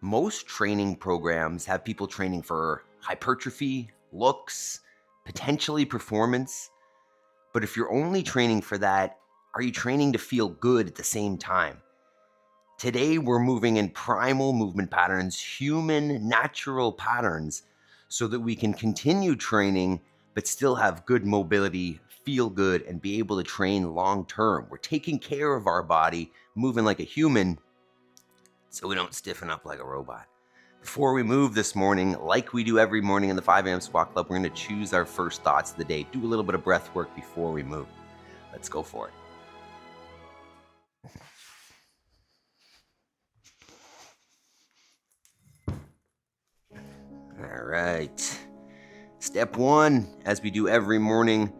Most training programs have people training for hypertrophy, looks, potentially performance. But if you're only training for that, are you training to feel good at the same time? Today, we're moving in primal movement patterns, human natural patterns, so that we can continue training, but still have good mobility, feel good, and be able to train long term. We're taking care of our body, moving like a human, so we don't stiffen up like a robot. Before we move this morning, like we do every morning in the 5 a.m. Squat Club, we're going to choose our first thoughts of the day. Do a little bit of breath work before we move. Let's go for it. All right. Step one, as we do every morning,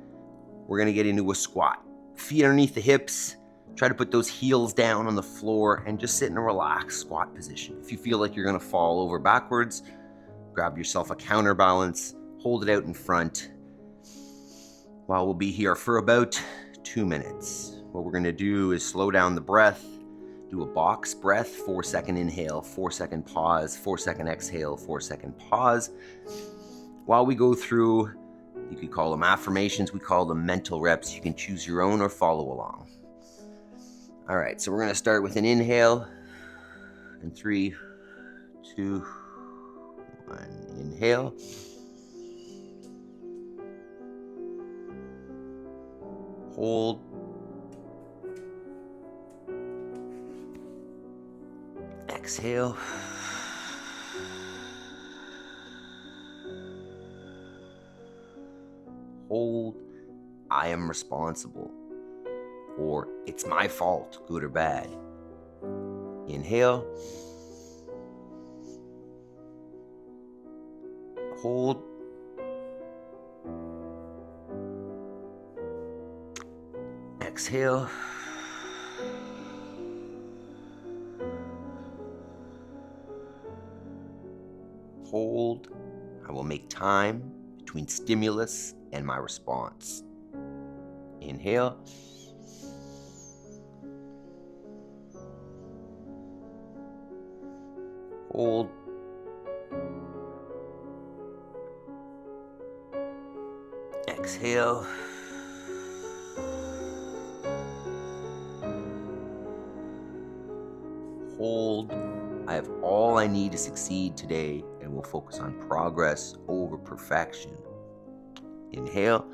we're going to get into a squat. Feet underneath the hips. Try to put those heels down on the floor and just sit in a relaxed squat position. If you feel like you're going to fall over backwards, grab yourself a counterbalance, hold it out in front. While we'll be here for about 2 minutes. What we're going to do is slow down the breath, do a box breath, 4-second inhale, 4-second pause, 4-second exhale, 4-second pause. While we go through, you could call them affirmations, we call them mental reps. You can choose your own or follow along. All right, so we're going to start with an inhale. And 3, 2, 1. Inhale. Hold. Exhale. Hold. I am responsible. Or it's my fault, good or bad. Inhale. Hold. Exhale. Hold. I will make time between stimulus and my response. Inhale. Hold. Exhale. Hold. I have all I need to succeed today, and we'll focus on progress over perfection. Inhale.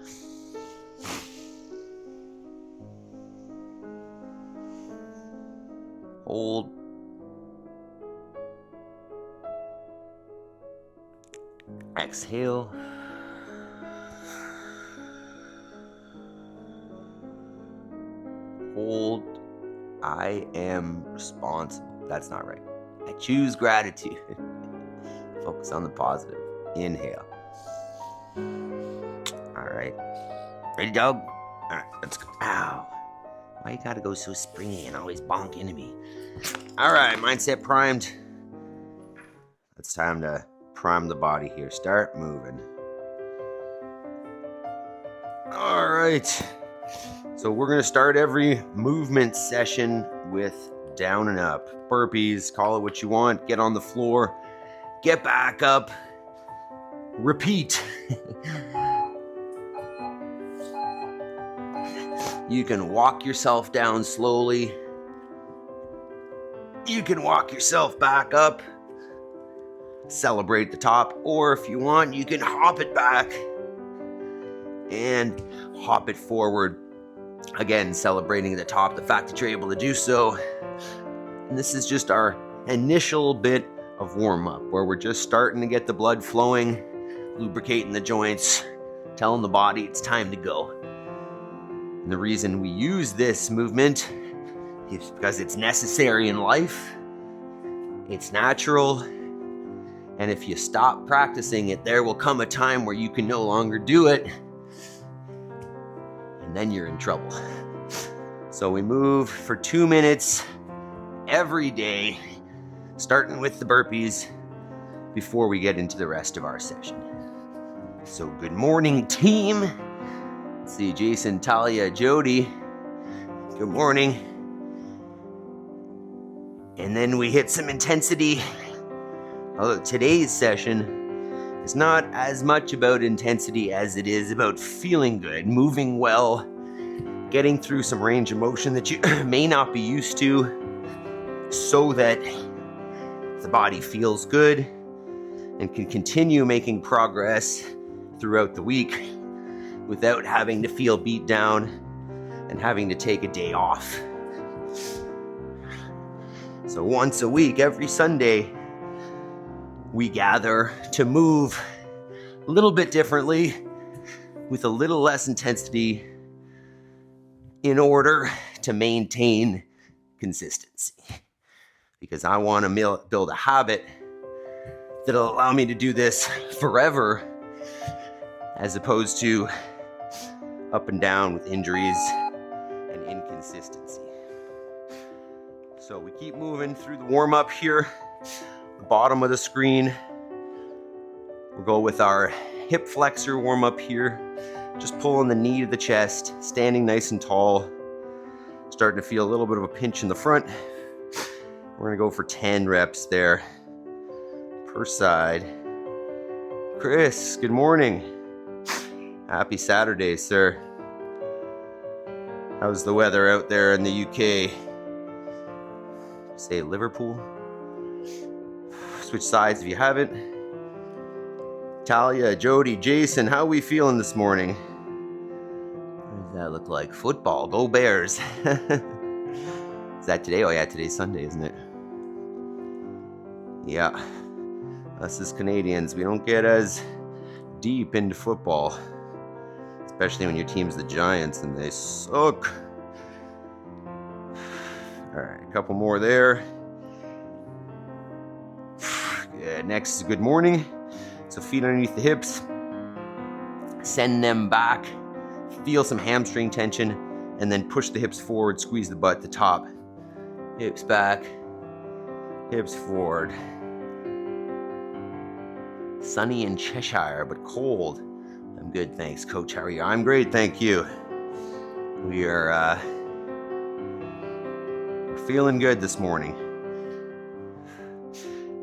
Hold. Exhale. Hold. I am responsible. That's not right. I choose gratitude. Focus on the positive. Inhale. All right. Ready, dog? All right, let's go. Ow. Why you gotta go so springy and always bonk into me? All right, mindset primed. It's time to prime the body here. Start moving. All right. So we're gonna start every movement session with down and up. Burpees, call it what you want. Get on the floor. Get back up. Repeat. You can walk yourself down slowly. You can walk yourself back up. Celebrate the top. Or if you want, you can hop it back and hop it forward. Again, celebrating the top, the fact that you're able to do so. And this is just our initial bit of warm-up, where we're just starting to get the blood flowing, lubricating the joints, telling the body it's time to go. And the reason we use this movement is because it's necessary in life. It's natural. And if you stop practicing it, there will come a time where you can no longer do it. And then you're in trouble. So we move for 2 minutes every day, starting with the burpees before we get into the rest of our session. So good morning, team. Let's see, Jason, Talia, Jody. Good morning. And then we hit some intensity Although today's session is not as much about intensity as it is about feeling good, moving well, getting through some range of motion that you may not be used to, so that the body feels good and can continue making progress throughout the week without having to feel beat down and having to take a day off. So once a week, every Sunday, we gather to move a little bit differently with a little less intensity in order to maintain consistency. Because I want to build a habit that'll allow me to do this forever, as opposed to up and down with injuries and inconsistency. So we keep moving through the warm-up here. The bottom of the screen, we'll go with our hip flexor warm-up here. Just pulling the knee to the chest, standing nice and tall. Starting to feel a little bit of a pinch in the front. We're gonna go for 10 reps there per side. Chris, good morning. Happy Saturday, sir. How's the weather out there in the UK? Say Liverpool. Switch sides if you haven't. Talia, Jody, Jason, how are we feeling this morning? What does that look like? Football, go Bears. Is that today? Oh yeah, today's Sunday, isn't it? Yeah. Us as Canadians, we don't get as deep into football. Especially when your team's the Giants and they suck. Alright, a couple more there. Good. Next is good morning. So feet underneath the hips. Send them back. Feel some hamstring tension. And then push the hips forward. Squeeze the butt at the top. Hips back. Hips forward. Sunny in Cheshire, but cold. I'm good, thanks, Coach. How are you? I'm great, thank you. We're feeling good this morning.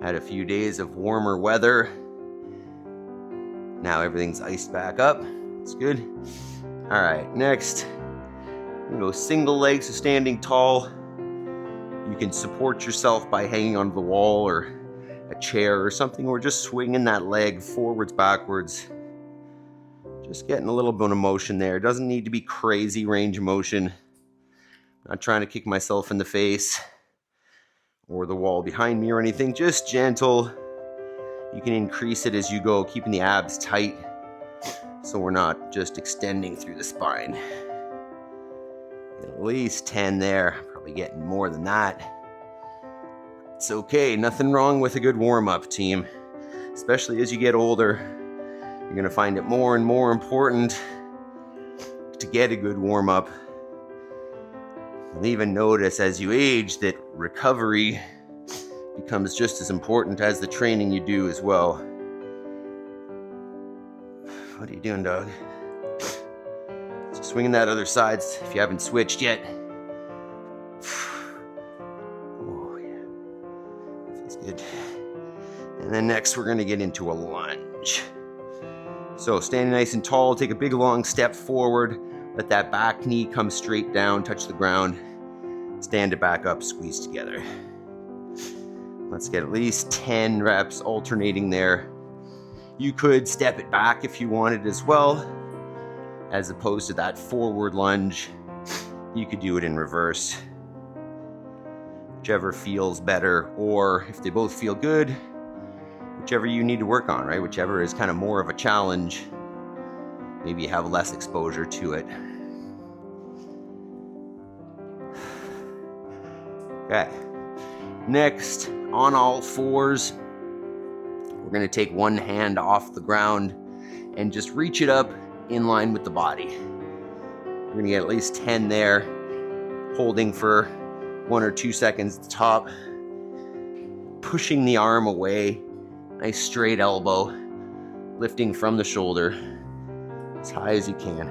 Had a few days of warmer weather. Now everything's iced back up. It's good. All right, next, we're gonna go single leg, so standing tall. You can support yourself by hanging onto the wall or a chair or something, or just swinging that leg forwards, backwards. Just getting a little bit of motion there. It doesn't need to be crazy range of motion. Not trying to kick myself in the face or the wall behind me or anything. Just gentle. You can increase it as you go, keeping the abs tight so we're not just extending through the spine. At least 10 there. Probably getting more than that. It's okay. Nothing wrong with a good warm-up, team. Especially as you get older. You're going to find it more and more important to get a good warm-up. You'll even notice as you age that recovery becomes just as important as the training you do as well. What are you doing, dog? So swinging that other side if you haven't switched yet. Oh, yeah. Feels good. And then next we're going to get into a lunge. So standing nice and tall, take a big long step forward. Let that back knee come straight down, touch the ground. Stand it back up, squeeze together. Let's get at least 10 reps alternating there. You could step it back if you wanted as well, as opposed to that forward lunge. You could do it in reverse. Whichever feels better, or if they both feel good, whichever you need to work on, right? Whichever is kind of more of a challenge. Maybe you have less exposure to it. Okay. Next, on all fours, we're going to take one hand off the ground and just reach it up in line with the body. We're going to get at least 10 there, holding for 1 or 2 seconds at the top. Pushing the arm away, nice straight elbow, lifting from the shoulder as high as you can.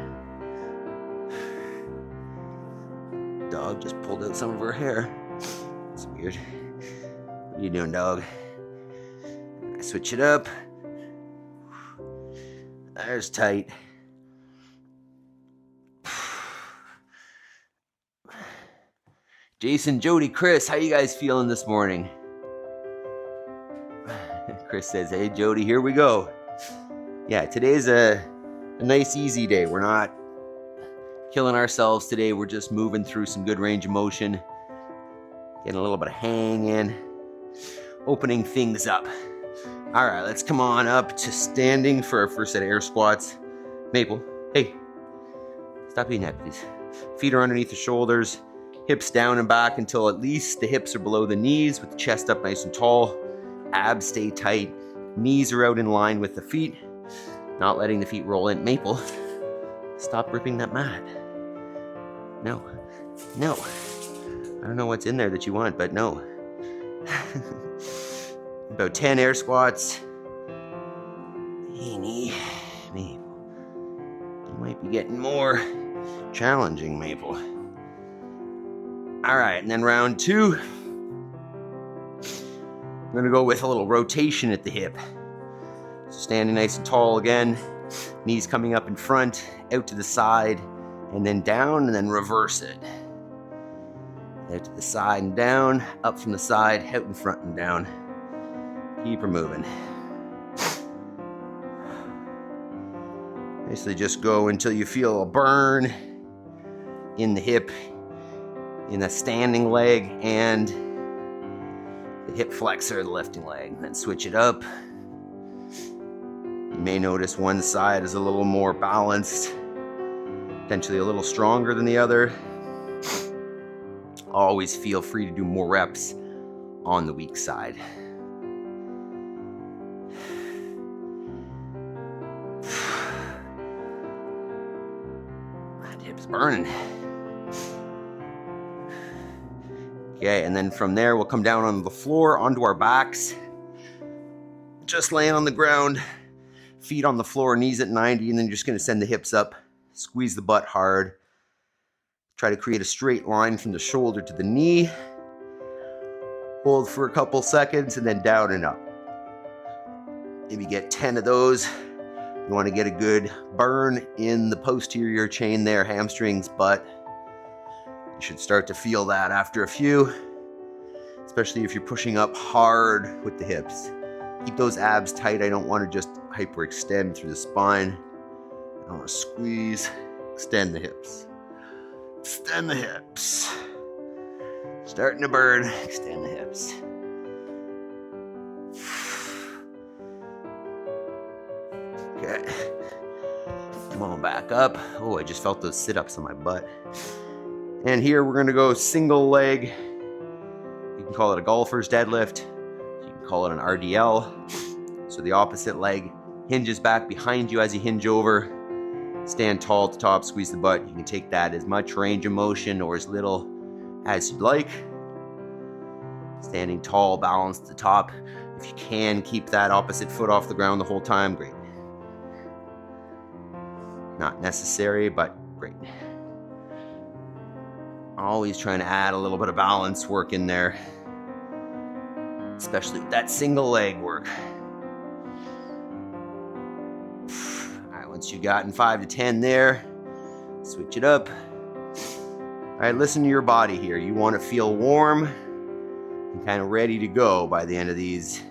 Dog just pulled out some of her hair. It's weird. What are you doing, dog? Switch it up. There's tight. Jason, Jody, Chris, how you guys feeling this morning? Chris says, hey, Jody, here we go. Yeah, today's a nice, easy day. We're not killing ourselves today. We're just moving through some good range of motion, getting a little bit of hang in, opening things up. All right, let's come on up to standing for our first set of air squats. Maple, hey, stop eating that, please. Feet are underneath the shoulders. Hips down and back until at least the hips are below the knees with the chest up nice and tall. Abs stay tight. Knees are out in line with the feet. Not letting the feet roll in. Maple, stop ripping that mat. No. I don't know what's in there that you want, but no. About 10 air squats. Hey, Maple. You might be getting more challenging, Maple. All right, and then round 2. I'm gonna go with a little rotation at the hip. So standing nice and tall again, knees coming up in front, out to the side, and then down, and then reverse it. Out to the side and down, up from the side, out in front and down. Keep her moving. Basically just go until you feel a burn in the hip, in the standing leg, and the hip flexor of the lifting leg. Then switch it up. You may notice one side is a little more balanced, potentially a little stronger than the other. Always feel free to do more reps on the weak side. That hip's burning. Okay, and then from there, we'll come down on the floor, onto our backs. Just laying on the ground, feet on the floor, knees at 90, and then you're just gonna send the hips up, squeeze the butt hard. Try to create a straight line from the shoulder to the knee. Hold for a couple seconds, and then down and up. Maybe get 10 of those. You wanna get a good burn in the posterior chain there, hamstrings, butt. You should start to feel that after a few, especially if you're pushing up hard with the hips. Keep those abs tight. I don't want to just hyperextend through the spine. I want to squeeze, extend the hips. Extend the hips. Starting to burn, extend the hips. Okay. Come on back up. Oh, I just felt those sit-ups on my butt. And here we're gonna go single leg. You can call it a golfer's deadlift. You can call it an RDL. So the opposite leg hinges back behind you as you hinge over. Stand tall at the top, squeeze the butt. You can take that as much range of motion or as little as you'd like. Standing tall, balanced at the top. If you can, keep that opposite foot off the ground the whole time, great. Not necessary, but great. Always trying to add a little bit of balance work in there, especially with that single leg work. All right, once you've gotten 5 to 10 there, switch it up. All right, listen to your body here. You want to feel warm and kind of ready to go by the end of these.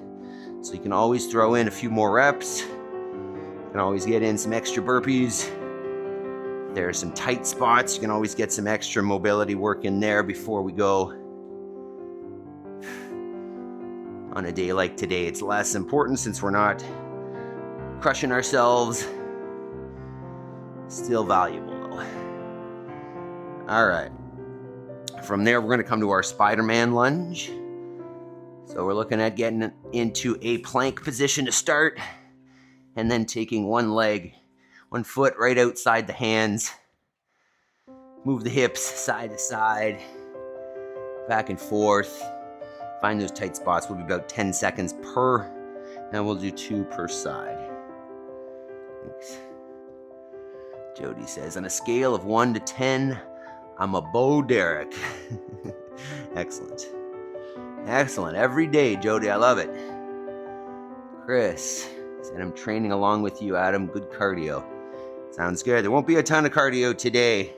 So you can always throw in a few more reps. You can always get in some extra burpees. There are some tight spots. You can always get some extra mobility work in there before we go. On a day like today, it's less important since we're not crushing ourselves. Still valuable though. All right. From there, we're gonna come to our Spider-Man lunge. So we're looking at getting into a plank position to start, and then taking one foot right outside the hands. Move the hips side to side, back and forth. Find those tight spots. Will be about 10 seconds per, and we'll do 2 per side. Thanks. Jody says, on a scale of 1 to 10, I'm a Bo Derek. Excellent. Excellent. Every day, Jody, I love it. Chris said, I'm training along with you, Adam. Good cardio. Sounds good. There won't be a ton of cardio today.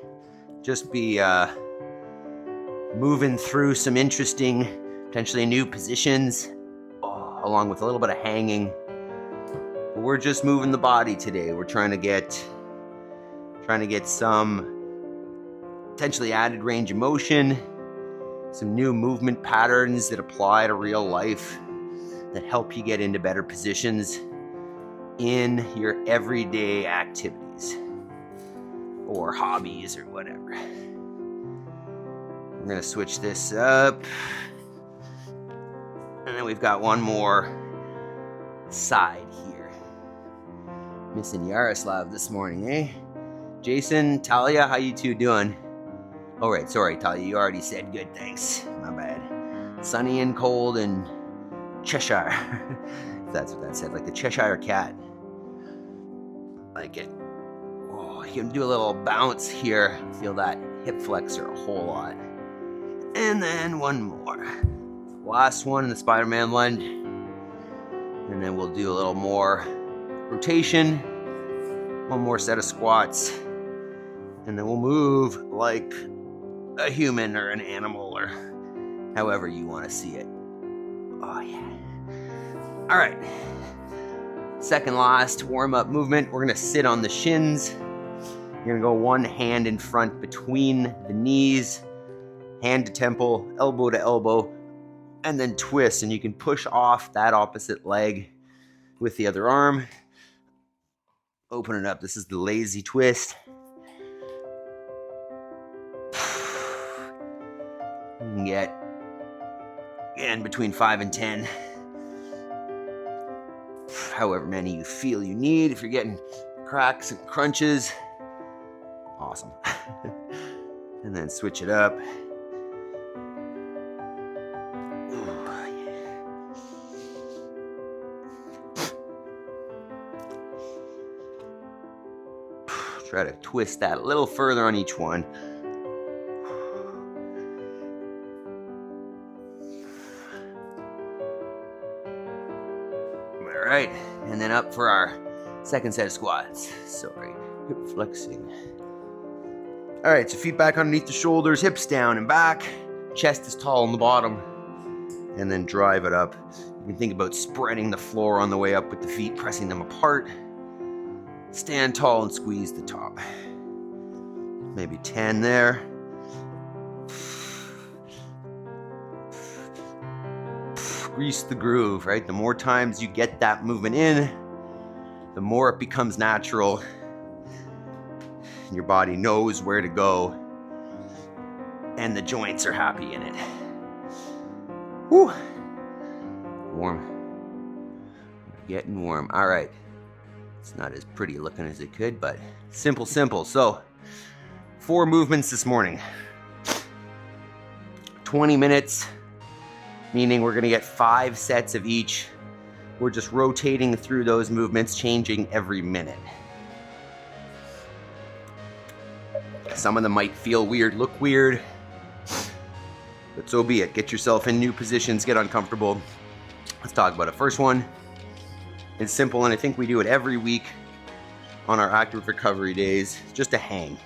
Just be moving through some interesting, potentially new positions, along with a little bit of hanging. But we're just moving the body today. We're trying to get some potentially added range of motion, some new movement patterns that apply to real life that help you get into better positions in your everyday activities or hobbies or whatever. We're going to switch this up. And then we've got one more side here. Missing Yaroslav this morning, eh? Jason, Talia, how you two doing? Oh, right, sorry, Talia, you already said good, thanks. My bad. Sunny and cold in Cheshire. That's what that said, like the Cheshire cat. Like it. Oh, you can do a little bounce here. Feel that hip flexor a whole lot. And then one more. Last one in the Spider-Man lunge. And then we'll do a little more rotation. One more set of squats. And then we'll move like a human or an animal or however you want to see it. Oh, yeah. All right. Second last warm-up movement. We're going to sit on the shins. You're going to go one hand in front between the knees, hand to temple, elbow to elbow, and then twist. And you can push off that opposite leg with the other arm. Open it up. This is the lazy twist. You can get, again, between 5 and 10. However many you feel you need. If you're getting cracks and crunches, awesome. And then switch it up. Try to twist that a little further on each one. All right, and then up for our second set of squats. Sorry, hip flexing. All right, so feet back underneath the shoulders, hips down and back, chest is tall on the bottom, and then drive it up. You can think about spreading the floor on the way up with the feet, pressing them apart. Stand tall and squeeze the top. Maybe 10 there. Grease the groove, right? The more times you get that movement in, the more it becomes natural. Your body knows where to go, and the joints are happy in it. Whew. Warm. Getting warm. All right. It's not as pretty looking as it could, but simple. So, 4 movements this morning. 20 minutes, meaning we're gonna get 5 sets of each. We're just rotating through those movements, changing every minute. Some of them might feel weird, look weird, but so be it. Get yourself in new positions, get uncomfortable. Let's talk about it. First one is simple, and I think we do it every week on our active recovery days, just a hang.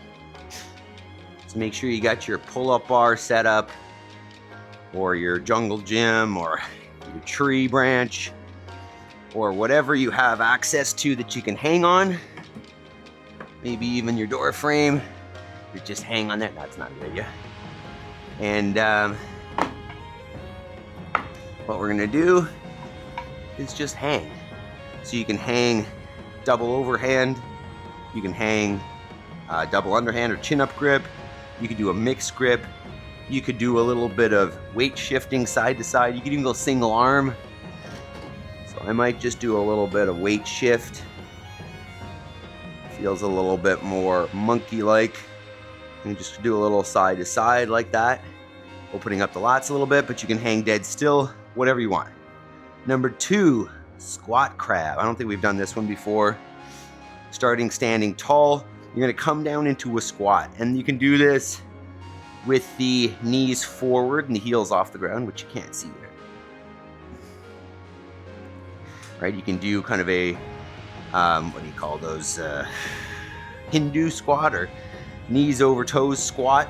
So make sure you got your pull-up bar set up, or your jungle gym, or your tree branch, or whatever you have access to that you can hang on. Maybe even your door frame. You just hang on there. That's not a good idea. And what we're gonna do is just hang. So you can hang double overhand, you can hang double underhand or chin-up grip, you could do a mixed grip, you could do a little bit of weight shifting side to side, you could even go single arm. So I might just do a little bit of weight shift. Feels a little bit more monkey-like. You just do a little side to side like that, opening up the lats a little bit, but you can hang dead still, whatever you want. Number 2, squat crab. I don't think we've done this one before. Starting standing tall, you're gonna come down into a squat, and you can do this with the knees forward and the heels off the ground, which you can't see there. right? You can do kind of a, what do you call those, Hindu squat or knees over toes squat,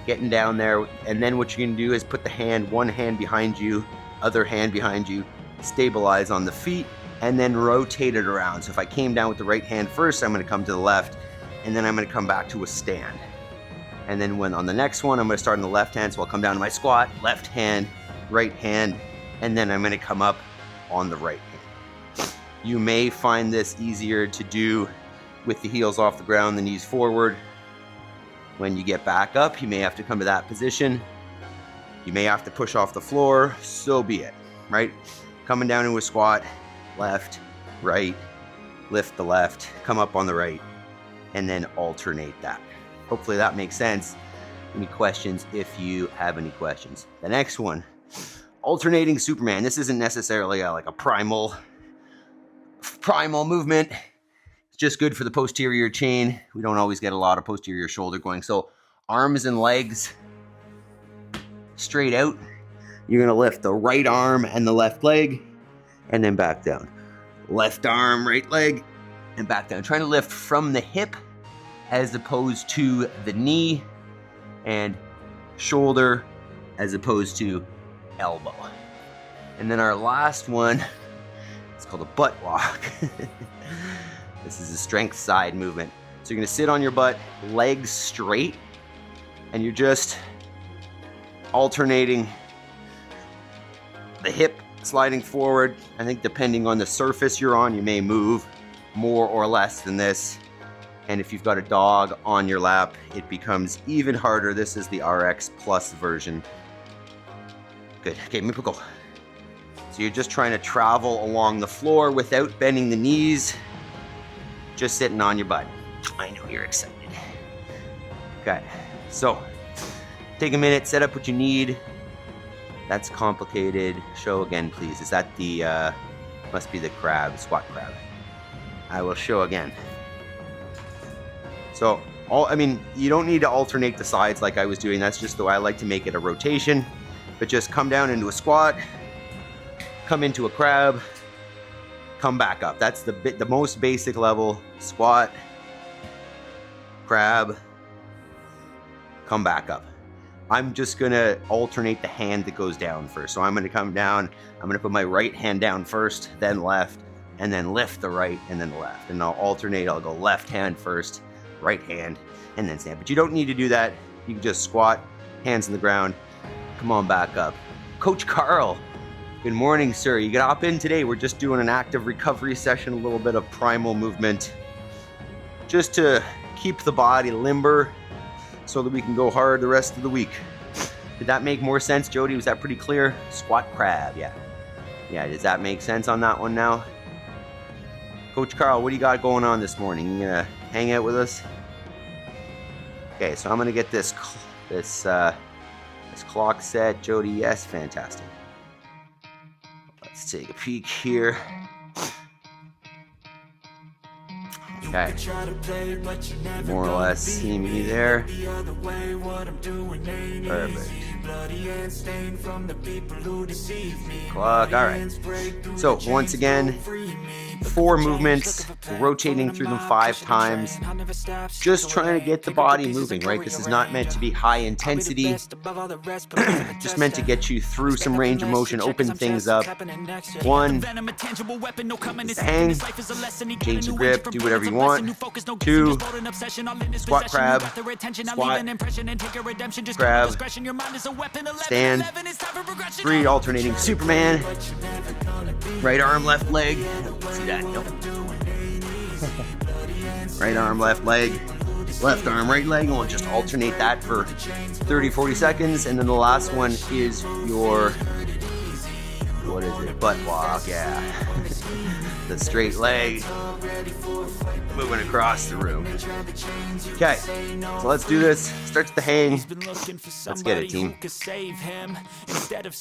getting down there. And then what you're gonna do is put the hand, one hand behind you, other hand behind you, stabilize on the feet, and then rotate it around. So if I came down with the right hand first, I'm gonna come to the left, and then I'm gonna come back to a stand. And then when on the next one, I'm gonna start on the left hand, so I'll come down to my squat, left hand, right hand, and then I'm gonna come up on the right hand. You may find this easier to do with the heels off the ground, the knees forward. When you get back up, you may have to come to that position. You may have to push off the floor, so be it, right? Coming down into a squat, left, right, lift the left, come up on the right, and then alternate that. Hopefully that makes sense. Any questions if you have any questions. The next one, alternating Superman. This isn't necessarily like a primal movement. It's just good for the posterior chain. We don't always get a lot of posterior shoulder going. So arms and legs straight out. You're gonna lift the right arm and the left leg and then back down. Left arm, right leg, and back down. Trying to lift from the hip as opposed to the knee, and shoulder as opposed to elbow. And then our last one, it's called a butt walk. This is a strength side movement. So you're gonna sit on your butt, legs straight, and you're just alternating the hip sliding forward. I think depending on the surface you're on, you may move more or less than this. And if you've got a dog on your lap, it becomes even harder. This is the RX Plus version. Good, okay, me go. So you're just trying to travel along the floor without bending the knees, just sitting on your butt. I know you're excited. Okay, so take a minute, set up what you need. That's complicated. Show again, please. Is that the, must be the crab, squat crab. I will show again. So, you don't need to alternate the sides like I was doing. That's just the way I like to make it a rotation. But just come down into a squat, come into a crab, come back up. That's the most basic level. Squat, crab, come back up. I'm just gonna alternate the hand that goes down first. So I'm gonna come down, I'm gonna put my right hand down first, then left, and then lift the right and then the left. And I'll alternate, I'll go left hand first, right hand, and then stand. But you don't need to do that. You can just squat, hands on the ground, come on back up. Coach Carl, good morning, sir. You got hop in today. We're just doing an active recovery session, a little bit of primal movement, just to keep the body limber so that we can go hard the rest of the week. Did that make more sense, Jody? Was that pretty clear? Squat crab, yeah. Yeah, does that make sense on that one now? Coach Carl, what do you got going on this morning? You gonna hang out with us? Okay, so I'm gonna get this clock set. Jody, yes, fantastic. Let's take a peek here. Okay, more or less see me there. Perfect. Clock, all right. So once again, 4 movements, rotating through them 5 times, just trying to get the body moving, right? This is not meant to be high intensity, just meant to get you through some range of motion, open things up. 1 is hang, change the grip, do whatever you want. 2, squat crab, squat, crab, stand. 3, alternating Superman, right arm, left leg. See that? Nope. Right arm, left leg, left arm, right leg, and we'll just alternate that for 30-40 seconds. And then the last one is your, what is it, butt walk, yeah. The straight leg, moving across the room. Okay, so let's do this. Starts the hang. Let's get it, team.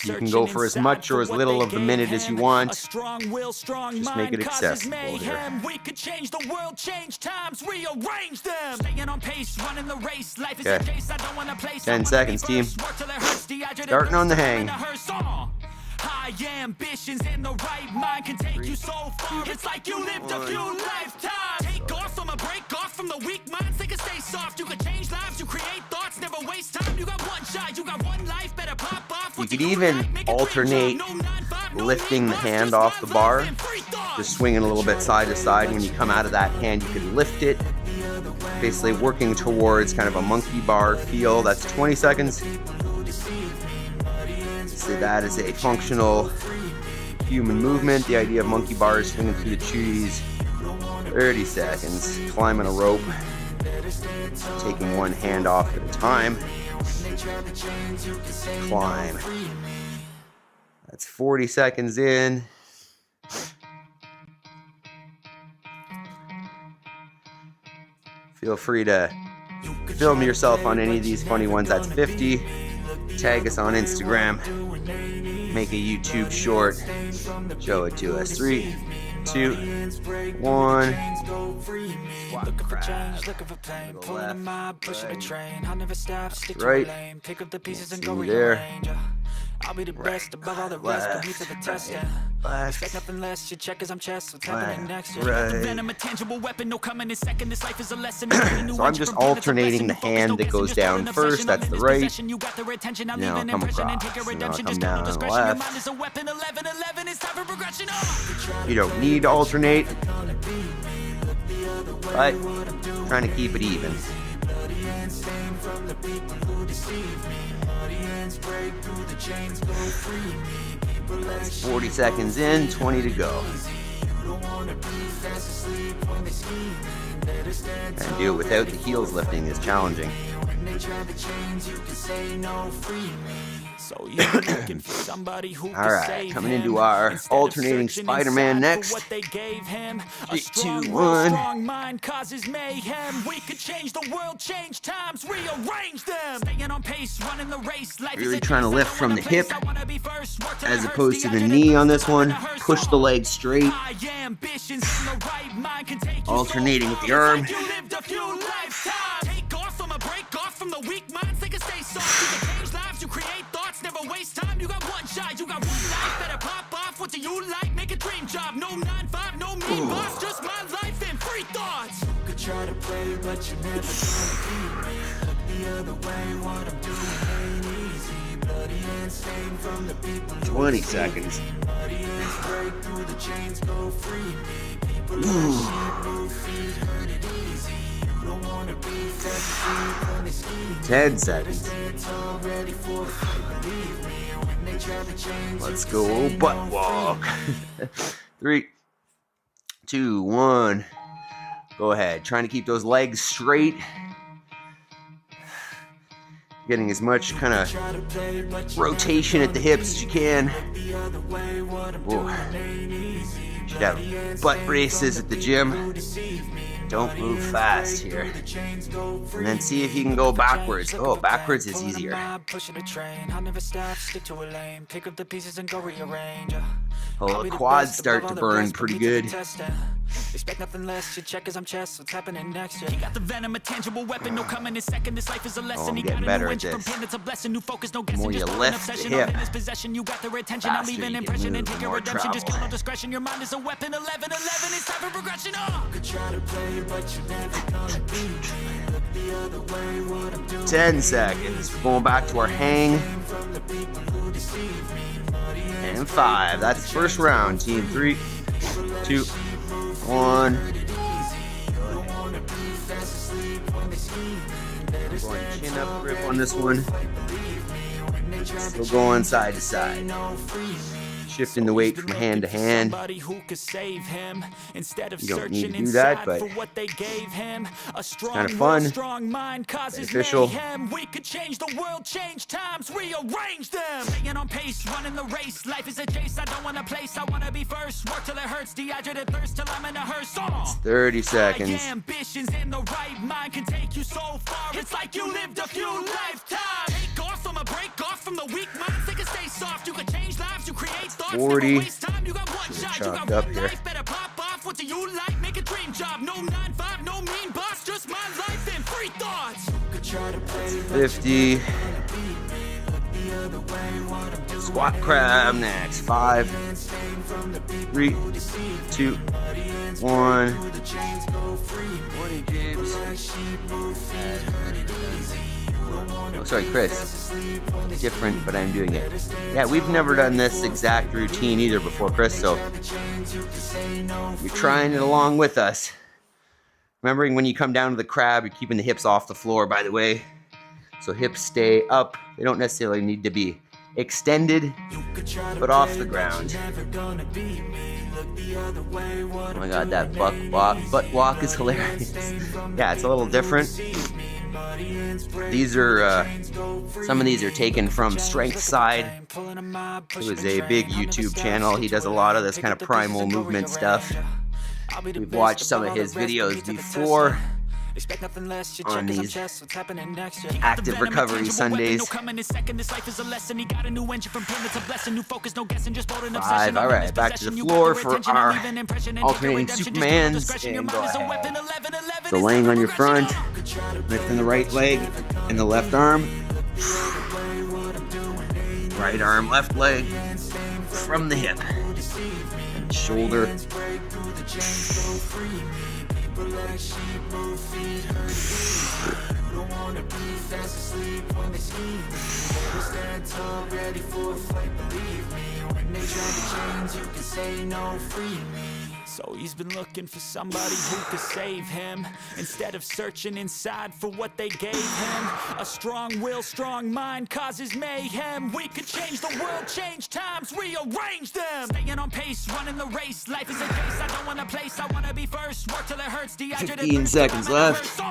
You can go for as much or as little of the minute as you want. Just make it accessible here. Okay. 10 seconds, team. Starting on the hang. High ambitions and the right mind can take you so far. It's like you lived a few lifetimes. Take off from a break off from the weak minds. They can stay soft. You can change lives. You create thoughts. Never waste time. You got one shot. You got one life. Better pop off. You could even alternate lifting the hand off the bar, just swinging a little bit side to side. When you come out of that hand, you can lift it, basically working towards kind of a monkey bar feel. That's 20 seconds. See that as a functional human movement. The idea of monkey bars, swinging through the trees. 30 seconds, climbing a rope, taking one hand off at a time. Climb. That's 40 seconds in. Feel free to film yourself on any of these funny ones. That's 50. Tag us on Instagram. Make a YouTube short. Show it to us. 3, 2, 1. Squat crab. To the left. Right. Pick up the pieces and go there. I'll be the best above all the rest. Put me to the test. Expect nothing less. You check as I'm chest. What's happening next? Venom, a tangible weapon. No coming in second. This life is a lesson. So I'm just alternating the hand that goes down first. That's the right. Now come across. Now come down on the left. You don't need to alternate, but trying to keep it even. That's 40 seconds in, 20 to go. And do it without the heels lifting is challenging. Alright, coming into our alternating Spider-Man next. 3, 2, 1. Really trying to lift from the hip as opposed to the knee on this one. Push the leg straight. Alternating with the arm. From the weak minds, they can stay soft. You can change lives, you create thoughts, never waste time. You got one shot, you got one life. Better pop off. What do you like? Make a dream job. No 9-5, no mean boss. Just my life and free thoughts. You could try to play, but you never gonna beat me. Look the other way, what I'm doing ain't easy. Bloody and stained from the people. 20 seconds. Bloody hands break through the chains, go free me. People like sheep move feet, hurt it easy. 10 seconds. Let's go butt walk. 3, 2, 1. Go ahead. Trying to keep those legs straight. Getting as much kind of rotation at the hips as you can. Whoa. Should have butt races at the gym. Don't move fast here. And then see if you can go backwards. Oh, backwards is easier. Oh, the quads start to burn pretty good. Expect nothing less. You check as I'm chest. What's happening next? You got the venom, a tangible weapon. No coming in second. This life is a lesson. I'm getting better at this. The more you lift the hip, faster you can move, the more travel. Just count on discretion. Your mind is a weapon. 11, it's time for progression. Could try to play, but you never gonna beat me. Look the other way, what I'm doing. 10 seconds. We're going back to our hang. And 5. That's the first round. Team 3, 2, 1. Going chin up grip on this one. Still going side to side. Shifting the weight from hand to hand. You don't need to do that, but it's kind of fun, beneficial. We could change the world, change times, rearrange them. Staying on pace, running the race. Life is a chase. I don't want a place. I want to be first. Work till it hurts. Dehydrated thirst till I'm in a hearse. 30 seconds. Ambitions in the right mind can take you so far. It's like you lived a few lifetimes. Take off from a break off from the weak minds. They can stay soft. You can change lives. You create thoughts. 40. Chopped up here. 50. Squat crab next. 5, 3, 2, 1. Morning, James. Oh, sorry, Chris. Different, but I'm doing it. Yeah, we've never done this exact routine either before, Chris, so you're trying it along with us. Remembering when you come down to the crab, you're keeping the hips off the floor, by the way. So hips stay up. They don't necessarily need to be extended, but off the ground. Oh my God, that butt walk is hilarious. Yeah, it's a little different. These are, some of these are taken from Strength Side. It was a big YouTube channel. He does a lot of this kind of primal movement stuff. We've watched some of his videos before on these active recovery Sundays. 5, all right, back to the floor for our alternating Supermans, and go ahead. So laying on your front, lifting the right leg and the left arm. Right arm, left leg from the hip. And shoulder. So he's been looking for somebody who could save him, instead of searching inside for what they gave him. A strong will, strong mind causes mayhem. We could change the world, change times, rearrange them. Staying on pace, running the race. Life is a case I don't want to place. I want to be first. Work till it hurts. 15 seconds left.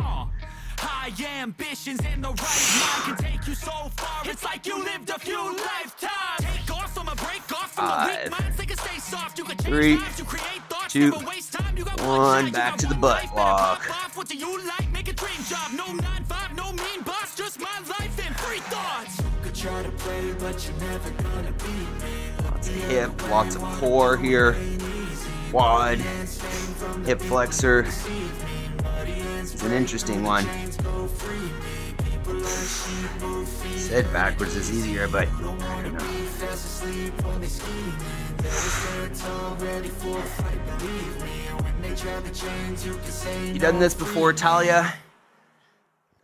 High ambitions in the right mind can take you so far. It's like you lived a few lifetimes. Take off from a break off from the weak minds. They can stay soft. You can change lives. You create thoughts. 2, never waste time. You got 1. Back to the butt walk. What do you like? Make a dream job. No 9-5, no mean boss. Just my life and free thoughts. You could try to play, but you're never gonna beat me. Lots of hip, lots of core here. Quad, hip flexor. It's an interesting one. Said backwards is easier, but I don't know. You done this before, Talia?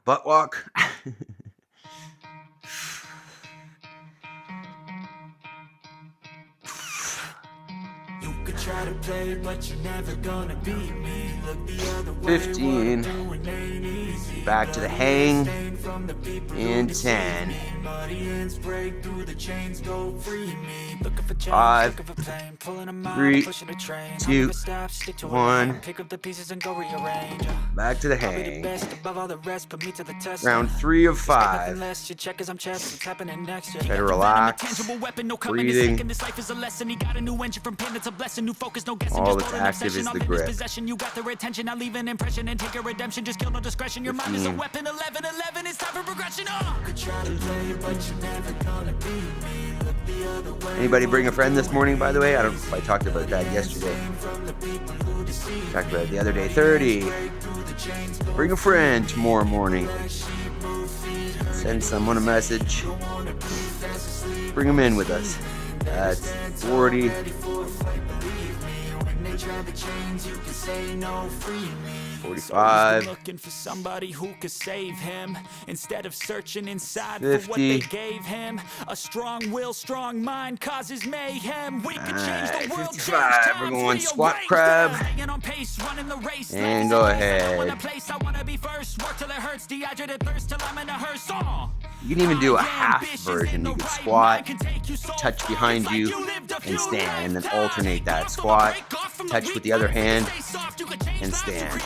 Butt walk? Try to play, but you're never gonna beat me. Look the other way. 15. Back to the hang. And 10. 5, 3, 2, 1. Back to the hang. Round 3 of 5. Try to relax. Breathing. All that's active is the grip. 15. Anybody bring a friend this morning, by the way? I don't know if I talked about that yesterday. Talked about it the other day. 30. Bring a friend tomorrow morning. Send someone a message. Bring them in with us. That's 40. 45. Looking for somebody who could save him, instead of searching inside 50. For what they gave him. A strong will, strong mind causes mayhem. We can change the world. 55. We're going squat crab. And go ahead. You can even do a half version. You can squat, touch behind you, and stand, and then alternate that. Squat, touch with the other hand, and stand.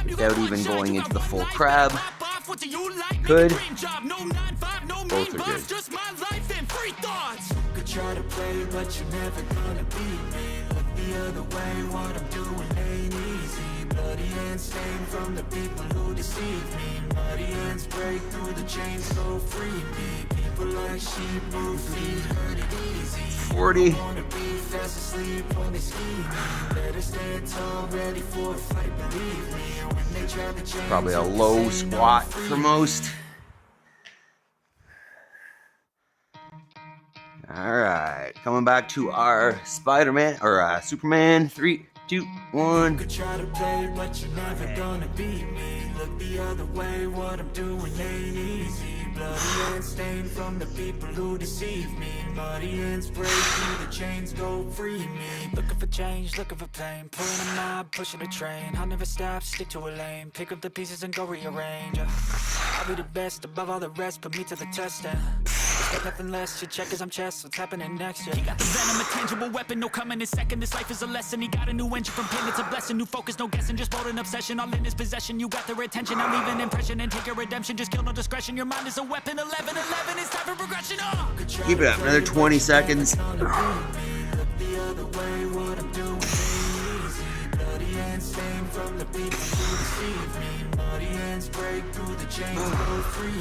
Without even going into the full crab. Good. Both are good. Try to play, but you're never gonna beat me. Look the other way, what I'm doing ain't easy. Bloody hands stained from the people who deceive me. Muddy hands break through the chains, go free me. People like sheep move feet, hurt it easy. 40. Wanna be fast asleep when they scheme me. Better stand tall, ready for a fight, believe me. When they try to change, probably a low squat for most. All right, coming back to our Spider-Man or Superman. 3, 2, 1. You could try to play, but you're never gonna beat me. Look the other way, what I'm doing ain't easy. Bloody hands stained from the people who deceive me. Muddy hands break through the chains, go free me. Looking for change, looking for pain. Pulling a mob, pushing a train. I'll never stop, stick to a lane. Pick up the pieces and go rearrange. I'll be the best above all the rest, put me to the test and expect nothing less. Your check is I'm chess, what's happening next? Yeah. He got the venom, a tangible weapon, no coming in second. This life is a lesson. He got a new engine from pain, it's a blessing. New focus, no guessing, just bold and obsession. All in his possession, you got their attention. I'll leave an impression and take your redemption. Just kill no discretion. Your mind is a weapon. 11, 11, it's time for progression. Keep it up, another 20 seconds.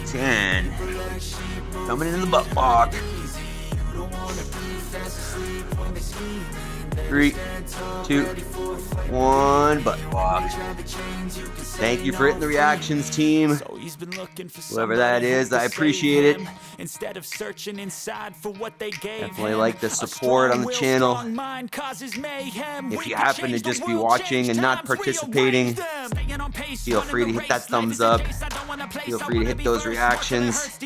Ten. Coming into the butt walk. 3, 2, 1. Butt walk. Thank you for hitting the reactions, team. Whoever that is, I appreciate it. Instead of searching inside for what they gave, definitely like the support on the channel. If you happen to just be watching and not participating, feel free to hit that thumbs up. Feel free to hit those reactions.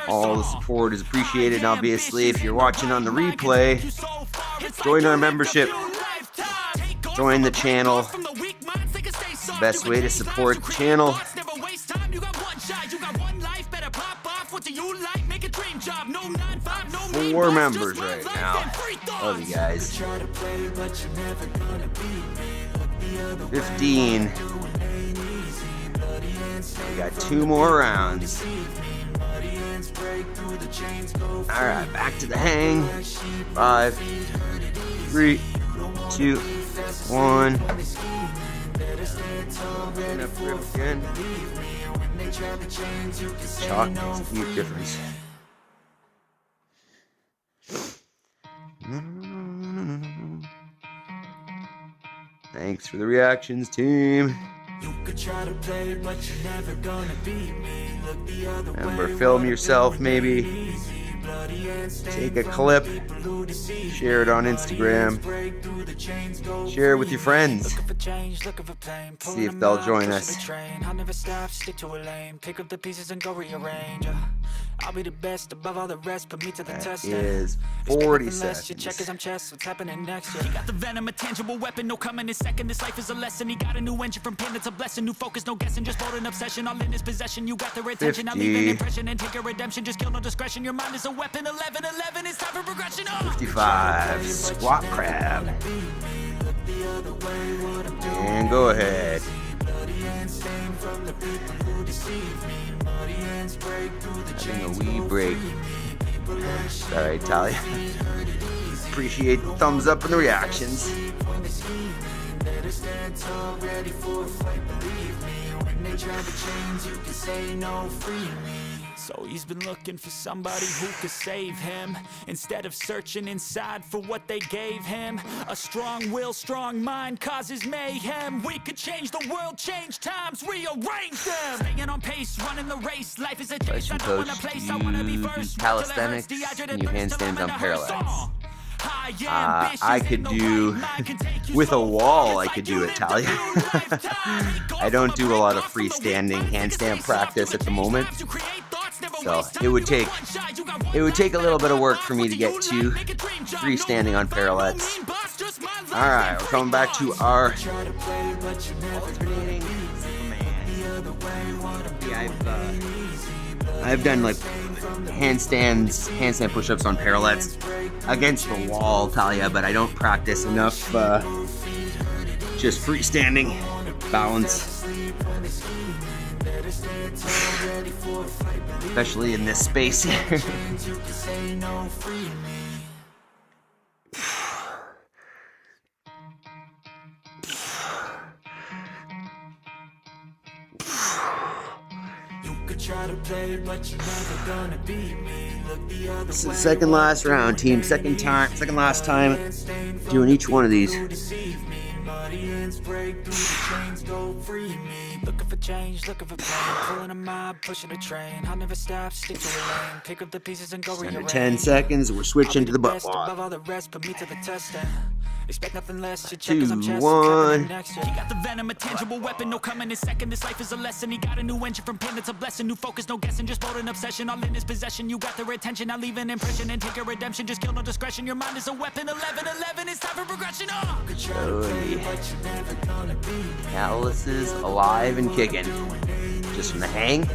All the support is appreciated. And obviously, if you're watching on the replay, join our membership. Join the channel. It's the best way to support the channel. 4 members right now. Love you guys. 15. We got 2 more rounds. Alright, back to the hang. 5, 3, 2, 1. Up grip again. Chalk makes a huge difference. Thanks for the reactions, team. Remember, film yourself maybe. Take a clip, share it on Instagram, share it with your friends, see if they'll join us. I'll be the best above all the rest, put me to the test. Is 40 seconds. Your check is I'm chess, what's happening next? He got the venom, a tangible weapon, no coming in second. This life is a lesson. He got a new engine from pain, it's a blessing. New focus, no guessing, just bold and obsession. All in his possession, you got their attention. I'll leave an impression and take your redemption. Just kill no discretion. Your mind is a weapon. 11, 11, it's time for progression. 55, squat crab. And go ahead. Having a wee break. Sorry, Talia. Appreciate the thumbs up and the reactions. So he's been looking for somebody who could save him. Instead of searching inside for what they gave him. A strong will, strong mind causes mayhem. We could change the world, change times, rearrange them. Staying on pace, running the race. Life is a chase, I don't wanna place, I wanna be first. Calisthenics, you handstands on parallels. I could do, with a wall, I could do it, Talia. I don't do a lot of freestanding handstand practice at the moment. So it would take a little bit of work for me to get to freestanding on parallettes. All right, we're coming back to our alternating I've done like handstand push-ups on parallettes against the wall, Talia, but I don't practice enough just freestanding balance. Especially in this space here. This is the second last round, team. Second last time doing each one of these. Looking for change, looking for pain. Pulling a mob, pushing a train. I'll never stop, stick to a lane. Pick up the pieces and go Under rearrange. 10 seconds, we're switching to the butt walk. Above all the rest, put me to the test. Expect nothing less. You 2, 1. He got the venom, a tangible weapon. No coming in second. This life is a lesson. He got a new engine from pain. It's a blessing. New focus, no guessing. Just bold an obsession. All in his possession. You got their attention. I'll leave an impression and take a redemption. Just kill no discretion. Your mind is a weapon. 11-11. It's time for progression. Calluses alive and kicking. Just from the hang?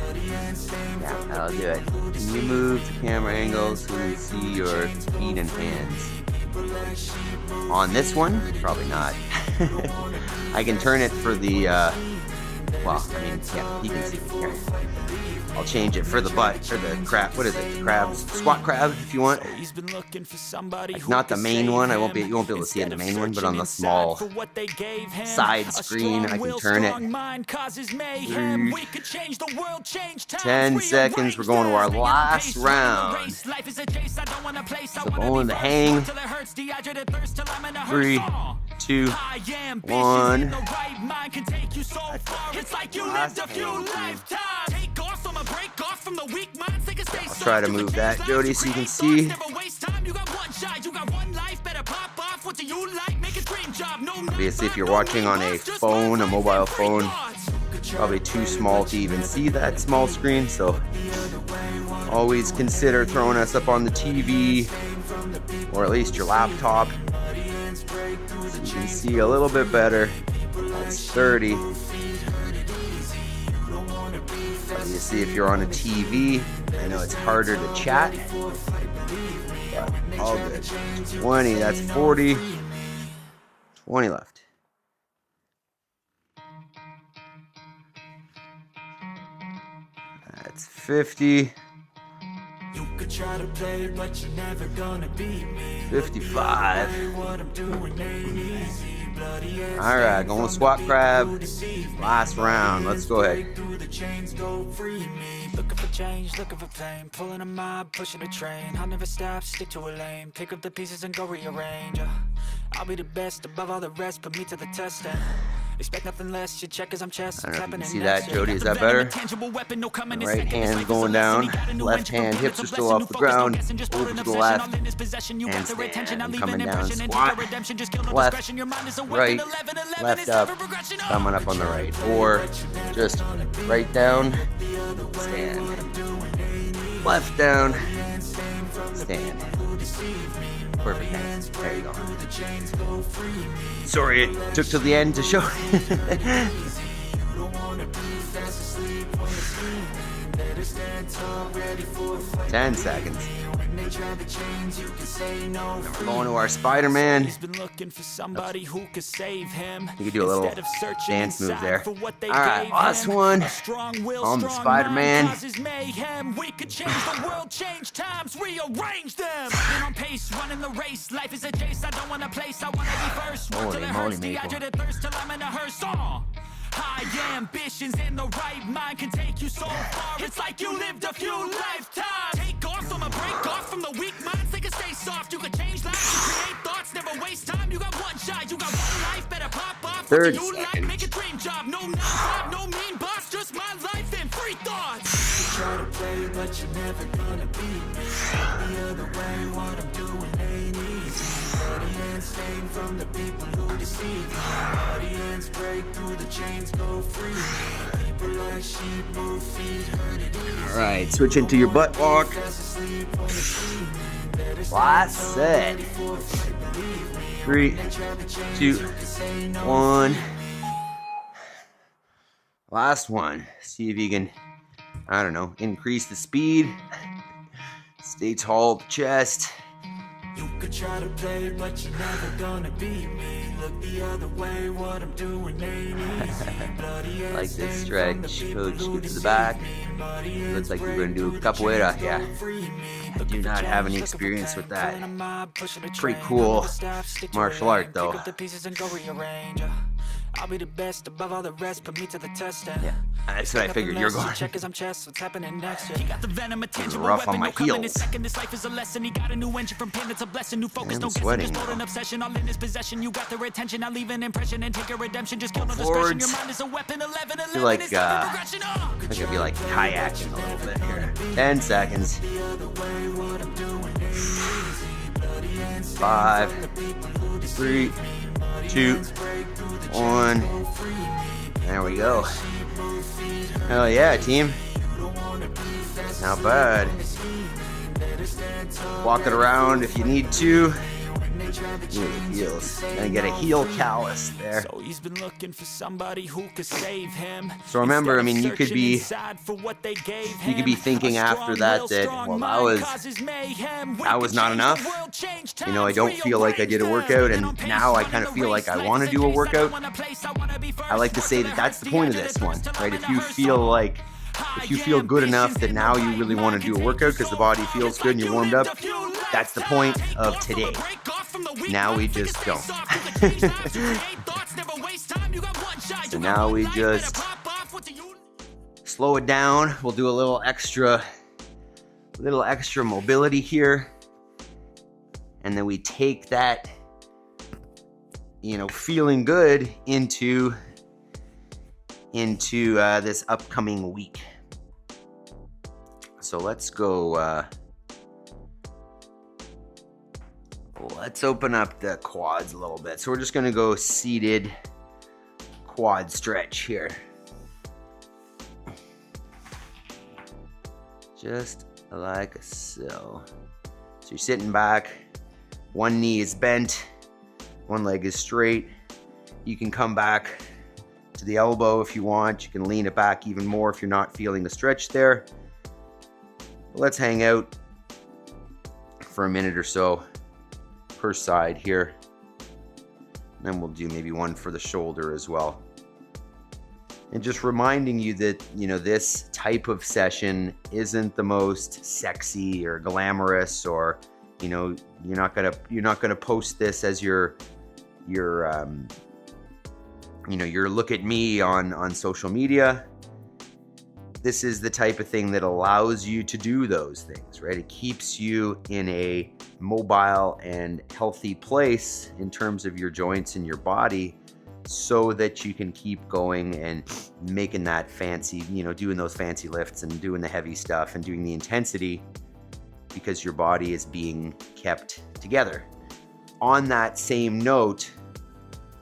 Yeah, that'll do it. Can you move the camera angle so we can see your feet and hands? On this one? Probably not. I can turn it for the, well, I mean, yeah, you can see it here. I'll change it for the butt, for the crab, what is it, crabs, squat crab if you want. Like not the main one, you won't be able to see it in the main one, but on the small side screen, I can turn it. 10 seconds, we're going to our last round. So going to hang. 3, 2, 1. I'll try to move that, Jody, so you can see. Obviously, if you're watching on a phone, a mobile phone, probably too small to even see that small screen, so always consider throwing us up on the TV or at least your laptop so you can see a little bit better. That's 30. Obviously, if you're on a TV, I know it's harder to chat, but all good. 20, that's 40. 20 left. That's 50. 55. Alright, going squat crab. Last round. Let's go ahead. Looking for change, looking for pain. Pulling a mob, pushing a train. I'll never stop, stick to a lane. Pick up the pieces and go rearrange. I'll be the best above all the rest. Put me to the test. Expect nothing less. You check as I'm chest. I don't know if you can see that, Jody. Is that better? Right hand going down. Left hand, hips are still off the ground. Over to the left. Handstand. I'm coming down. Squat. Left. Right. Left up. Coming up on the right. Or just right down. Stand. Left down. Stand. Perfect. There you go. Sorry, it took till the end to show. 10 seconds. We're going to our Spider-Man. You can do a little dance move there. Alright, last one. On the Spider-Man. We could change the world, change times, rearrange them. On pace, running the race. Life is a chase. I don't want a place. I want to be first. Holy moly, dehydrated thirst till I'm in a hearse. High ambitions in the right mind can take you so far. It's like you lived a few lifetimes. Take off from a break off from the weak minds. They can stay soft. You can change lives. You create thoughts. Never waste time. You got one shot. You got one life. Better pop off. 30 you seconds. Like, make a dream job. No job. No mean boss. Just my life and free thoughts. You try to play, but you're never gonna beat me. The other way, what I'm doing ain't easy. Audience fame from the people who deceive me. Audience break through the chains, go free. People like sheep move feet, hurt it easy. Alright, switch into your butt walk. Last set. 3, 2, 1. Last one. See if you can, I don't know, increase the speed. Stay tall at the chest. You could try to play, but you're never gonna beat me. Look the other way, what I'm doing ain't easy. Like this stretch, coach, scoot to the back. Looks like you're gonna do a capoeira, yeah. I do not have any experience with that. Pretty cool martial art though. I'll be the best above all the rest, put me to the test. Yeah. That's what I figured you're going. Check 'cause I'm chess, what's happening next? He got the venom, a tangible Rough on weapon, my no coming in heels. second. This life is a lesson. He got a new engine from pain, it's a blessing. New focus, I'm no guessing, sweating just hold an now. obsession. All in his possession, you got their attention. Now leave an impression and take a redemption. Just kill no discretion. Forwards. Your mind is a weapon. 11, 11 like, is never progression. I think I'd be like kayaking a little bit here. 10 seconds. 5, 3, 2, 1. There we go. Hell yeah, team. Not bad. Walk it around if you need to. Ooh, heels. Gonna get a heel callus there. So he's been looking for somebody who could save him. So remember, I mean, you could be thinking after that, well, that was not enough. You know, I don't feel like I did a workout, and now I kind of feel like I want to do a workout. I like to say that that's the point of this one, right? If you feel good enough that now you really want to do a workout because the body feels good and you're warmed up, that's the point of today. Now we just don't. So now we just slow it down. We'll do a little extra mobility here. And then we take that, you know, feeling good into this upcoming week. So let's go, let's open up the quads a little bit. So we're just gonna go seated quad stretch here. Just like so. So you're sitting back, one knee is bent, one leg is straight. You can come back to the elbow if you want. You can lean it back even more if you're not feeling the stretch there. Let's hang out for a minute or so per side here. Then we'll do maybe one for the shoulder as well. And just reminding you that, you know, this type of session isn't the most sexy or glamorous, or, you know, you're not gonna post this as your look at me on social media. This is the type of thing that allows you to do those things, right? It keeps you in a mobile and healthy place in terms of your joints and your body, so that you can keep going and making that fancy, you know, doing those fancy lifts and doing the heavy stuff and doing the intensity, because your body is being kept together. On that same note,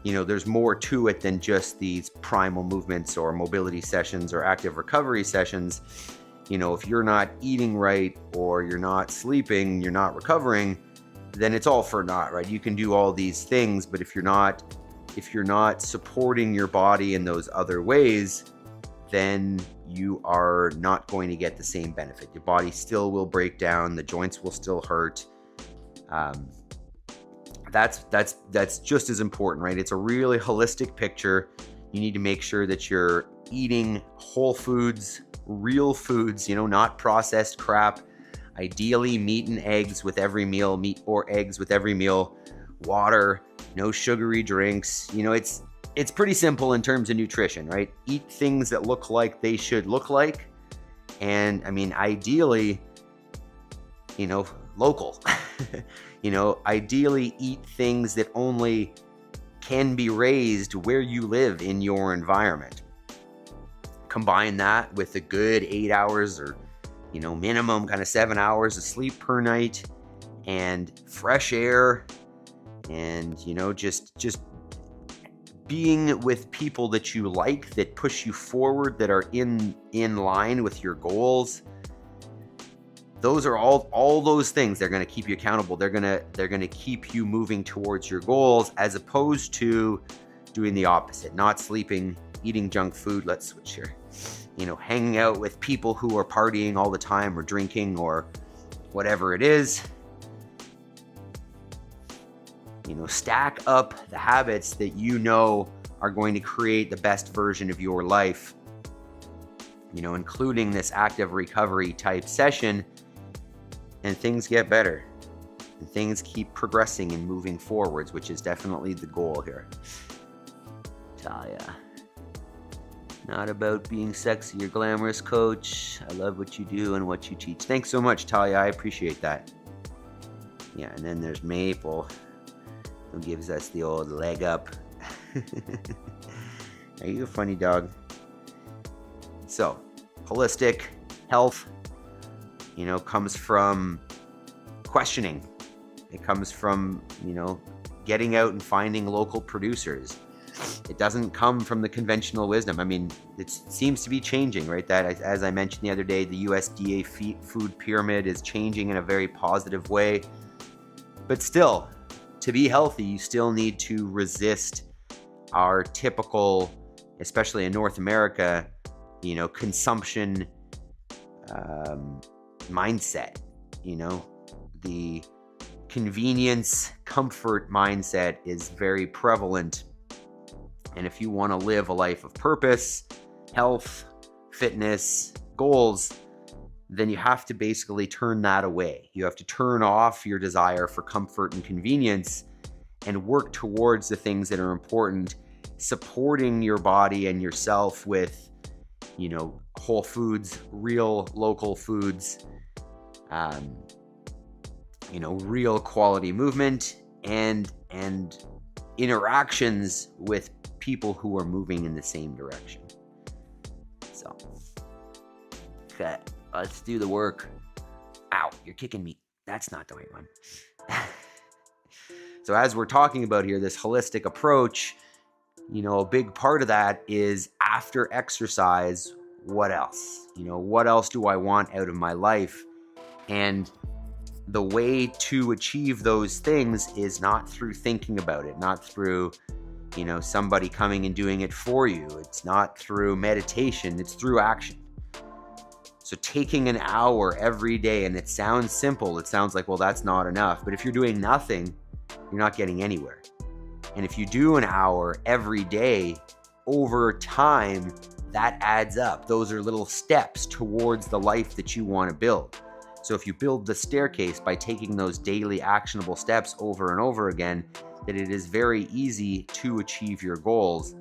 you know, there's more to it than just these primal movements or mobility sessions or active recovery sessions. You know, if you're not eating right, or you're not sleeping, you're not recovering, then it's all for naught, right? You can do all these things, but if you're not supporting your body in those other ways, then you are not going to get the same benefit. Your body still will break down, the joints will still hurt. That's just as important, right? It's a really holistic picture. You need to make sure that you're eating whole foods, real foods, you know, not processed crap. Ideally, meat and eggs with every meal, meat or eggs with every meal, water, no sugary drinks. You know, it's pretty simple in terms of nutrition, right? Eat things that look like they should look like. And I mean, ideally, you know, local. You know, ideally eat things that only can be raised where you live in your environment. Combine that with a good 8 hours, or, you know, minimum kind of 7 hours of sleep per night, and fresh air, and, you know, just being with people that you like, that push you forward, that are in line with your goals. Those are all those things. They're going to keep you accountable. They're going to keep you moving towards your goals, as opposed to doing the opposite, not sleeping, eating junk food. Let's switch here. You know, hanging out with people who are partying all the time, or drinking, or whatever it is. You know, stack up the habits that you know are going to create the best version of your life. You know, including this active recovery type session. And things get better, and things keep progressing and moving forwards, which is definitely the goal here. Talia. Not about being sexy or glamorous, coach. I love what you do and what you teach. Thanks so much, Talia. I appreciate that. Yeah, and then there's Maple, who gives us the old leg up. Are you a funny dog? So, holistic health, comes from questioning. It comes from, getting out and finding local producers. It doesn't come from the conventional wisdom. I mean, it seems to be changing, right? That, as I mentioned the other day, the USDA food pyramid is changing in a very positive way. But still, to be healthy, you still need to resist our typical, especially in North America, consumption mindset. The convenience, comfort mindset is very prevalent. And if you want to live a life of purpose, health, fitness, goals, then you have to basically turn that away. You have to turn off your desire for comfort and convenience and work towards the things that are important, supporting your body and yourself with, whole foods, real local foods, real quality movement and interactions with people who are moving in the same direction. So, okay, let's do the work. Ow, you're kicking me. That's not the right one. So as we're talking about here, this holistic approach, a big part of that is after exercise, what else? What else do I want out of my life? And the way to achieve those things is not through thinking about it, not through, somebody coming and doing it for you. It's not through meditation, it's through action. So taking an hour every day, and it sounds simple. It sounds like, well, that's not enough. But if you're doing nothing, you're not getting anywhere. And if you do an hour every day, over time, that adds up. Those are little steps towards the life that you want to build. So if you build the staircase by taking those daily actionable steps over and over again, that it is very easy to achieve your goals.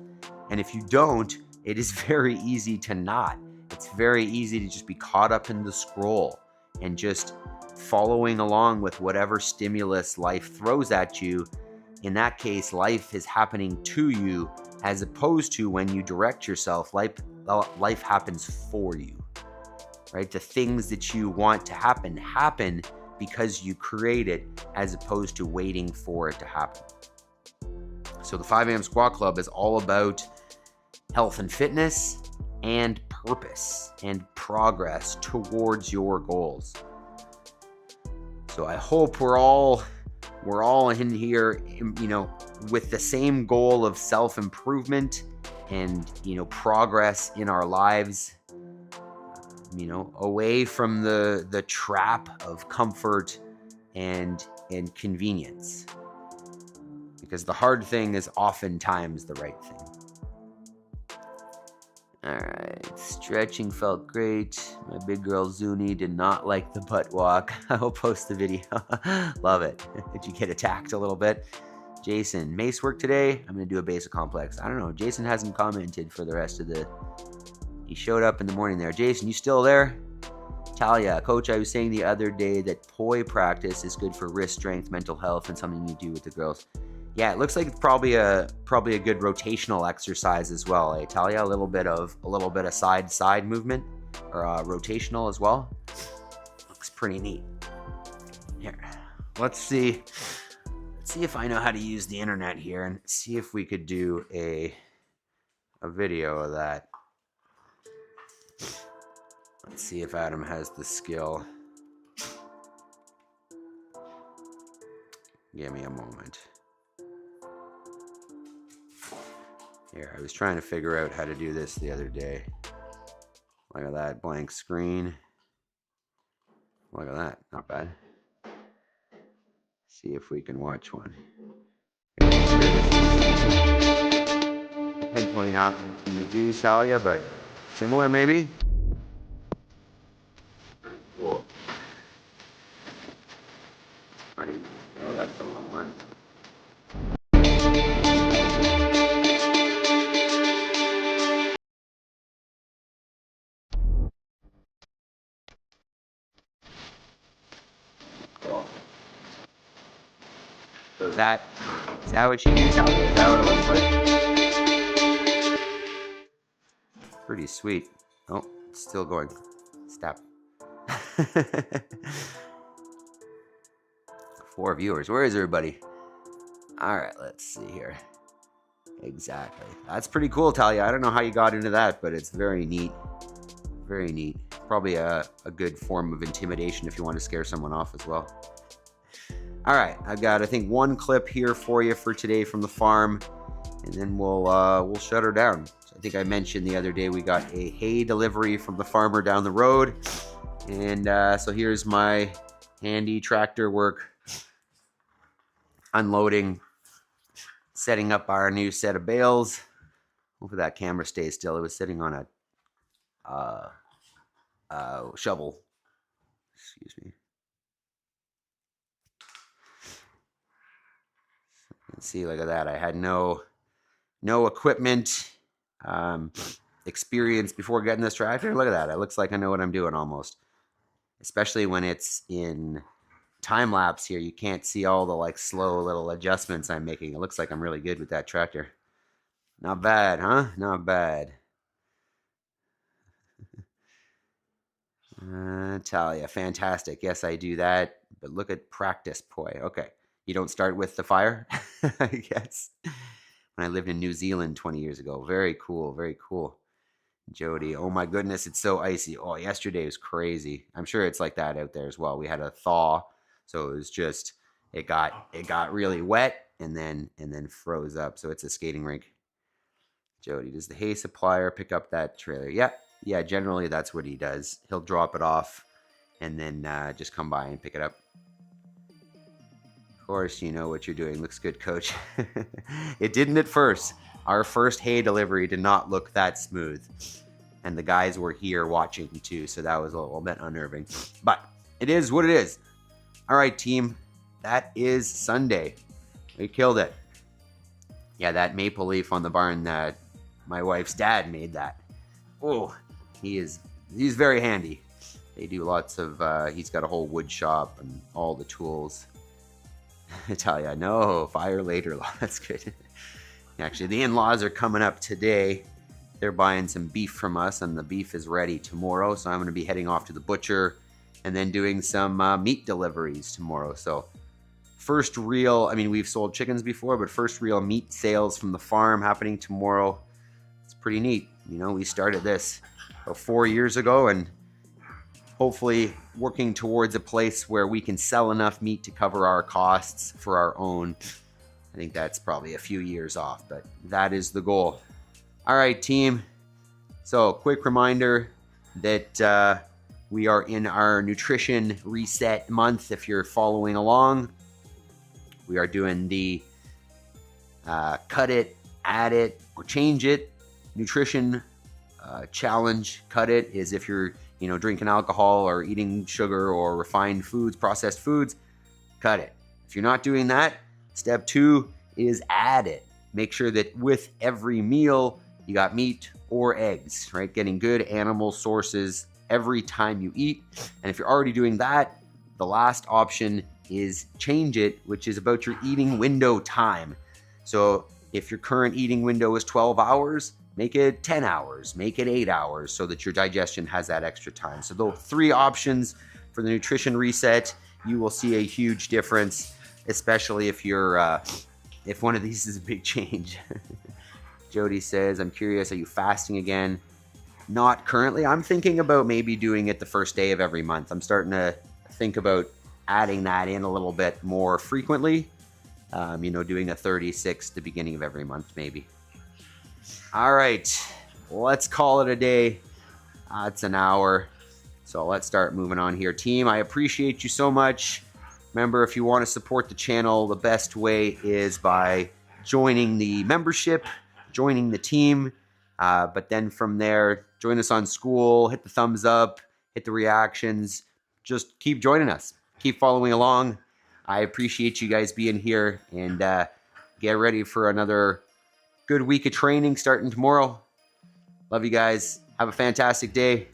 And if you don't, it is very easy to not. It's very easy to just be caught up in the scroll and just following along with whatever stimulus life throws at you. In that case, life is happening to you as opposed to when you direct yourself, life happens for you. Right? The things that you want to happen because you create it as opposed to waiting for it to happen. So the 5 a.m. Squat Club is all about health and fitness and purpose and progress towards your goals. So I hope we're all in here, with the same goal of self-improvement and, progress in our lives. Away from the trap of comfort and convenience. Because the hard thing is oftentimes the right thing. All right, stretching felt great. My big girl Zuni did not like the butt walk. I will post the video. Love it. Did you get attacked a little bit? Jason, mace work today? I'm going to do a basic complex. I don't know. Jason hasn't commented for the rest of the... He showed up in the morning there. Jason, you still there? Talia, coach, I was saying the other day that poi practice is good for wrist strength, mental health, and something you do with the girls. Yeah, it looks like it's probably a good rotational exercise as well. Talia, a little bit of side movement or rotational as well. Looks pretty neat. Here, let's see if I know how to use the internet here and see if we could do a video of that. Let's see if Adam has the skill. Give me a moment. Here, I was trying to figure out how to do this the other day. Look at that blank screen. Look at that, not bad. See if we can watch one. Pinpointing out in the do Salia, but similar maybe. Cool. Oh, that's the wrong one. that. Is that what you do? Is that what it looks like? Pretty sweet. Oh, it's still going. Stop. 4 viewers. Where is everybody? All right, let's see here. Exactly. That's pretty cool, Talia. I don't know how you got into that, but it's very neat. Very neat. Probably a good form of intimidation if you want to scare someone off as well. All right, I've got, I think, one clip here for you for today from the farm, and then we'll shut her down. So I think I mentioned the other day we got a hay delivery from the farmer down the road, and so here's my handy tractor work, unloading, setting up our new set of bales. Hopefully that camera stays still. It was sitting on a shovel. Excuse me. See, look at that. I had no equipment experience before getting this tractor. Look at that. It looks like I know what I'm doing almost. Especially when it's in time lapse here. You can't see all the like slow little adjustments I'm making. It looks like I'm really good with that tractor. Not bad, huh? Not bad. Talia, fantastic. Yes, I do that. But look at practice, boy. Okay. You don't start with the fire, I guess. When I lived in New Zealand 20 years ago. Very cool. Very cool. Jody, oh my goodness, it's so icy. Oh, yesterday was crazy. I'm sure it's like that out there as well. We had a thaw, so it was just it got really wet and then froze up. So it's a skating rink. Jody, does the hay supplier pick up that trailer? Yeah. Generally that's what he does. He'll drop it off and then just come by and pick it up. Of course, you know what you're doing. Looks good, coach. It didn't at first. Our first hay delivery did not look that smooth. And the guys were here watching too, so that was a little bit unnerving. But it is what it is. All right, team. That is Sunday. We killed it. Yeah, that maple leaf on the barn, that my wife's dad made that. Oh, he's very handy. They do lots of, he's got a whole wood shop and all the tools. I tell you, no, fire later. That's good. Actually, the in-laws are coming up today. They're buying some beef from us, and the beef is ready tomorrow. So I'm going to be heading off to the butcher and then doing some meat deliveries tomorrow. So first real, I mean, we've sold chickens before, but first real meat sales from the farm happening tomorrow. It's pretty neat. You know, we started this about 4 years ago, and hopefully working towards a place where we can sell enough meat to cover our costs for our own. I think that's probably a few years off, but that is the goal. All right, team. So quick reminder that we are in our nutrition reset month. If you're following along, we are doing the cut it, add it, or change it nutrition challenge. Cut it is if you're drinking alcohol or eating sugar or refined foods, processed foods, cut it. If you're not doing that, step 2 is add it. Make sure that with every meal, you got meat or eggs, right? Getting good animal sources every time you eat. And if you're already doing that, the last option is change it, which is about your eating window time. So if your current eating window is 12 hours, make it 10 hours, make it 8 hours so that your digestion has that extra time. So those 3 options for the nutrition reset, you will see a huge difference, especially if you're, if one of these is a big change. Jody says, I'm curious, are you fasting again? Not currently. I'm thinking about maybe doing it the first day of every month. I'm starting to think about adding that in a little bit more frequently. Doing a 36 the beginning of every month, maybe. All right, let's call it a day. It's an hour. So let's start moving on here. Team, I appreciate you so much. Remember, if you want to support the channel, the best way is by joining the membership, joining the team. But then from there, join us on School, hit the thumbs up, hit the reactions. Just keep joining us. Keep following along. I appreciate you guys being here, and get ready for another good week of training starting tomorrow. Love you guys. Have a fantastic day.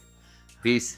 Peace.